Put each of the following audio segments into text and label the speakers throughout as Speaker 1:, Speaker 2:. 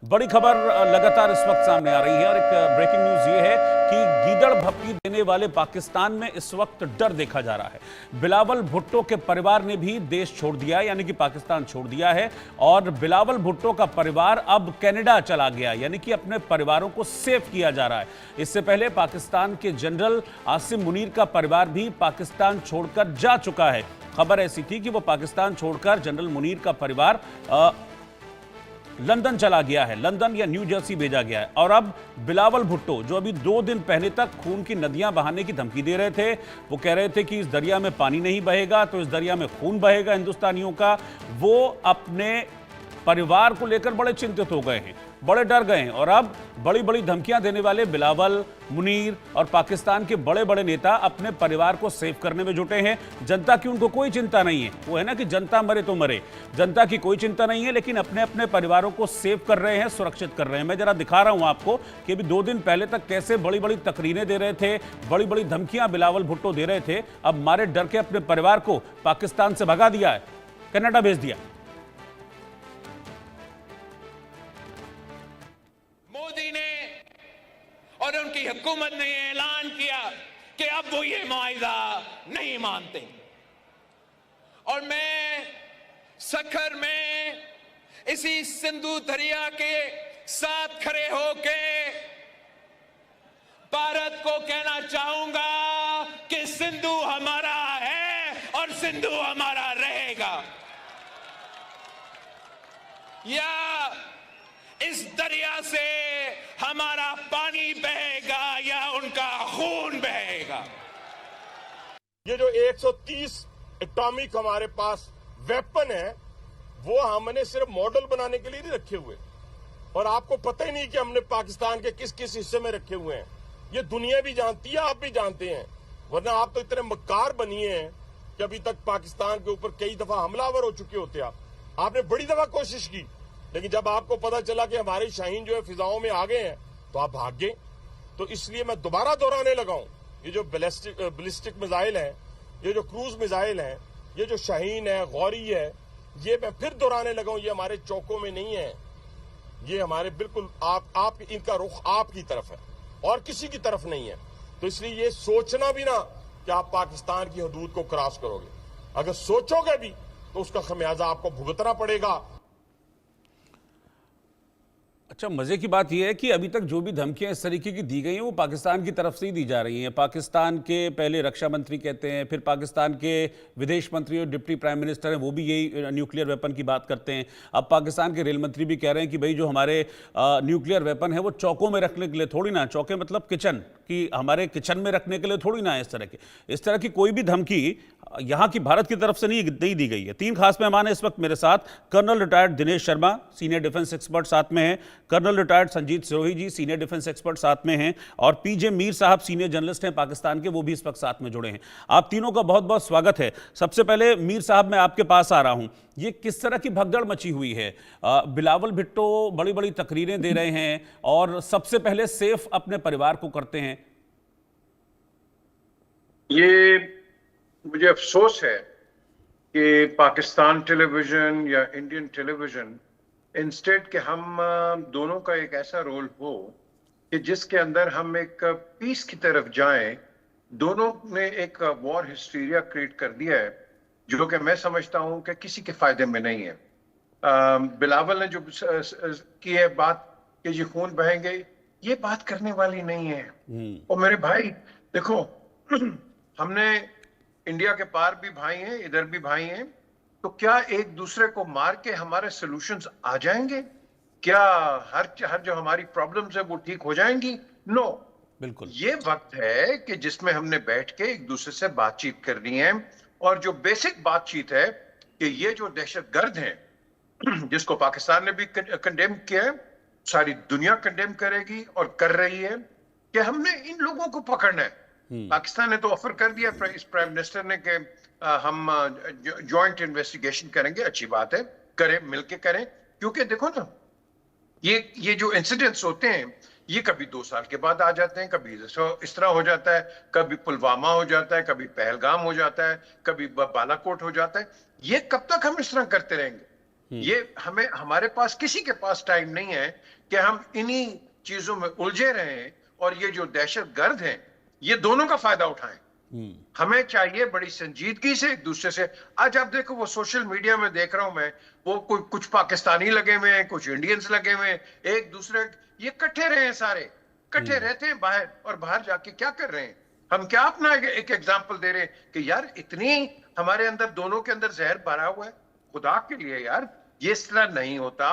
Speaker 1: बड़ी खबर लगातार इस वक्त सामने आ रही है और एक ब्रेकिंग न्यूज ये है कि गीदड़ भपकी देने वाले पाकिस्तान में इस वक्त डर देखा जा रहा है। बिलावल भुट्टो के परिवार ने भी देश छोड़ दिया है, यानी कि पाकिस्तान छोड़ दिया है और बिलावल भुट्टो का परिवार अब कनाडा चला गया, यानी कि अपने परिवारों को सेव किया जा रहा है। इससे पहले पाकिस्तान के जनरल आसिम मुनीर का परिवार भी पाकिस्तान छोड़कर जा चुका है। खबर ऐसी थी कि वो पाकिस्तान छोड़कर जनरल मुनीर का परिवार लंदन चला गया है, लंदन या न्यू जर्सी भेजा गया है। और अब बिलावल भुट्टो, जो अभी 2 दिन पहले तक खून की नदियां बहाने की धमकी दे रहे थे, वो कह रहे थे कि इस दरिया में पानी नहीं बहेगा तो इस दरिया में खून बहेगा हिंदुस्तानियों का, वो अपने परिवार को लेकर बड़े चिंतित हो गए हैं, बड़े डर गए हैं। और अब बड़ी बड़ी धमकियां देने वाले बिलावल, मुनीर और पाकिस्तान के बड़े बड़े नेता अपने परिवार को सेव करने में जुटे हैं। जनता की उनको कोई चिंता नहीं है, वो है ना कि जनता मरे तो मरे, जनता की कोई चिंता नहीं है, लेकिन अपने अपने परिवारों को सेव कर रहे हैं, सुरक्षित कर रहे हैं। मैं जरा दिखा रहा हूं आपको कि अभी 2 दिन पहले तक कैसे बड़ी बड़ी तकरीरें दे रहे थे, बड़ी बड़ी धमकियां बिलावल भुट्टो दे रहे थे, अब मारे डर के अपने परिवार को पाकिस्तान से भगा दिया है, कनाडा भेज दिया।
Speaker 2: मोदी ने और उनकी हुकूमत ने ऐलान किया कि अब वो ये मुआहिदा नहीं मानते। और मैं सखर में इसी सिंधु दरिया के साथ खड़े होके भारत को कहना चाहूंगा कि सिंधु हमारा है और सिंधु हमारा रहेगा। या इस दरिया से हमारा पानी बहेगा या उनका खून बहेगा।
Speaker 3: ये जो 130 एटॉमिक हमारे पास वेपन है, वो हमने सिर्फ मॉडल बनाने के लिए नहीं रखे हुए, और आपको पता ही नहीं कि हमने पाकिस्तान के किस किस हिस्से में रखे हुए हैं। ये दुनिया भी जानती है, आप भी जानते हैं, वरना आप तो इतने मक्कार बनिए हैं कि अभी तक पाकिस्तान के ऊपर कई दफा हमलावर हो चुके होते। आपने बड़ी दफा कोशिश की, लेकिन जब आपको पता चला कि हमारे शाहीन जो है फिजाओं में आ गए हैं तो आप भाग गए। तो इसलिए मैं दोबारा दोहराने लगा हूं, ये जो बैलिस्टिक मिसाइल है, ये जो क्रूज मिसाइल है, ये जो शाहीन है, गौरी है, ये मैं फिर दोहराने लगा हूं, ये हमारे चौकों में नहीं है, ये हमारे बिल्कुल आप इनका रुख आपकी तरफ है और किसी की तरफ नहीं है। तो इसलिए ये सोचना भी ना कि आप पाकिस्तान की हदूद को क्रॉस करोगे, अगर सोचोगे भी तो उसका खमियाजा आपको भुगतना पड़ेगा।
Speaker 1: अच्छा, मजे की बात यह है कि अभी तक जो भी धमकियां इस तरीके की दी गई हैं वो पाकिस्तान की तरफ से ही दी जा रही हैं। पाकिस्तान के पहले रक्षा मंत्री कहते हैं, फिर पाकिस्तान के विदेश मंत्री और डिप्टी प्राइम मिनिस्टर हैं वो भी यही न्यूक्लियर वेपन की बात करते हैं। अब पाकिस्तान के रेल मंत्री भी कह रहे हैं कि भाई जो हमारे न्यूक्लियर वेपन है वो चौकों में रखने के लिए थोड़ी ना, चौके मतलब किचन, कि हमारे किचन में रखने के लिए थोड़ी ना है। इस तरह की कोई भी धमकी यहाँ की भारत की तरफ से नहीं दी गई है। 3 खास मेहमान हैं इस वक्त मेरे साथ। Colonel retired Dinesh Sharma, senior defence expert साथ में हैं। Colonel retired Sanjeet Sirohi ji, senior defence expert साथ में हैं। और पीजे मीर साहब, सीनियर जर्नलिस्ट हैं पाकिस्तान के, वो भी इस वक्त साथ में जुड़े हैं। आप तीनों का बहुत बहुत स्वागत है। सबसे पहले मीर साहब, मैं आपके पास आ रहा हूं, ये किस तरह की भगदड़ मची हुई है? बिलावल भुट्टो बड़ी बड़ी तकरीरें दे रहे हैं और सबसे पहले सेफ अपने परिवार को करते हैं।
Speaker 4: ये मुझे अफसोस है कि पाकिस्तान टेलीविजन या इंडियन टेलीविजन, इंस्टेड के हम दोनों का एक ऐसा रोल हो कि जिसके अंदर हम एक पीस की तरफ जाएं, दोनों ने एक वॉर हिस्टीरिया क्रिएट कर दिया है जो कि मैं समझता हूं कि किसी के फायदे में नहीं है। बिलावल ने जो की है बात कि ये खून बहेंगे, ये बात करने वाली नहीं है। और मेरे भाई देखो, हमने इंडिया के पार भी भाई हैं, इधर भी भाई हैं, तो क्या एक दूसरे को मार के हमारे सॉल्यूशंस आ जाएंगे? क्या हर जो हमारी प्रॉब्लम्स है वो ठीक हो जाएंगी? नो,
Speaker 1: बिल्कुल।
Speaker 4: ये वक्त है कि जिसमें हमने बैठ के एक दूसरे से बातचीत करनी है। और जो बेसिक बातचीत है कि ये जो दहशतगर्द हैं जिसको पाकिस्तान ने भी कंडेम किया है, सारी दुनिया कंडेम करेगी और कर रही है, कि हमने इन लोगों को पकड़ना है। पाकिस्तान ने तो ऑफर कर दिया इस प्राइम मिनिस्टर ने कि हम जॉइंट इन्वेस्टिगेशन करेंगे। अच्छी बात है, करें, मिलके करें, क्योंकि देखो ना, ये जो इंसिडेंट्स होते हैं ये कभी 2 साल के बाद आ जाते हैं, कभी इस तरह हो जाता है, कभी पुलवामा हो जाता है, कभी पहलगाम हो जाता है, कभी बालाकोट हो जाता है। ये कब तक हम इस तरह करते रहेंगे? ये हमें, हमारे पास किसी के पास टाइम नहीं है कि हम इन्हीं चीजों में उलझे रहें और ये जो दहशतगर्द हैं ये दोनों का फायदा उठाएं। हमें चाहिए बड़ी संजीदगी से एक दूसरे से। आज आप देखो, वो सोशल मीडिया में देख रहा हूं मैं, वो कुछ पाकिस्तानी लगे हुए हैं, कुछ इंडियंस लगे हुए हैं, एक दूसरे, ये इकट्ठे रहे हैं, सारे इकट्ठे रहते हैं बाहर, और बाहर जाके क्या कर रहे हैं? हम क्या अपना एक एग्जाम्पल दे रहे हैं कि यार इतनी हमारे अंदर, दोनों के अंदर जहर भरा हुआ है। खुदा के लिए यार, ये इस तरह नहीं होता।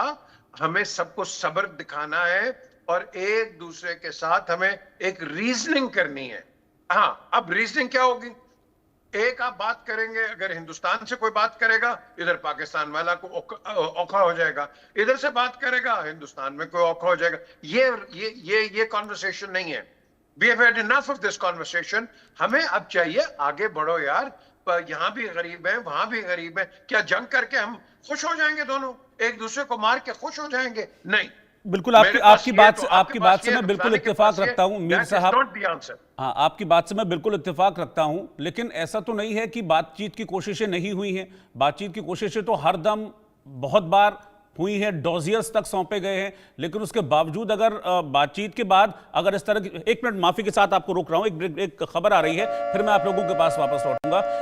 Speaker 4: हमें सबको सब्र दिखाना है और एक दूसरे के साथ हमें एक रीजनिंग करनी है। हाँ, अब रीजनिंग क्या होगी? एक आप बात करेंगे, अगर हिंदुस्तान से कोई बात करेगा, इधर पाकिस्तान वाला को औखा हो जाएगा, इधर से बात करेगा, हिंदुस्तान में कोई औखा हो जाएगा। ये कॉन्वर्सेशन नहीं है। We have had enough of this conversation. हमें अब चाहिए आगे बढ़ो यार, पर यहाँ भी गरीब हैं, वहां भी गरीब हैं। क्या जंग करके हम खुश हो जाएंगे? दोनों एक दूसरे को मार के खुश हो जाएंगे? नहीं।
Speaker 1: बिल्कुल, आपकी बात से मैं बिल्कुल इत्तेफाक रखता हूं मीर साहब। हाँ, आपकी बात से मैं बिल्कुल इत्तेफाक रखता हूं, लेकिन ऐसा तो नहीं है कि बातचीत की कोशिशें नहीं हुई हैं। बातचीत की कोशिशें तो हर दम बहुत बार हुई हैं, डॉजियर्स तक सौंपे गए हैं, लेकिन उसके बावजूद अगर बातचीत के बाद अगर इस तरह की, एक मिनट माफी के साथ आपको रोक रहा हूं, एक खबर आ रही है, फिर मैं आप लोगों के पास वापस लौटूंगा।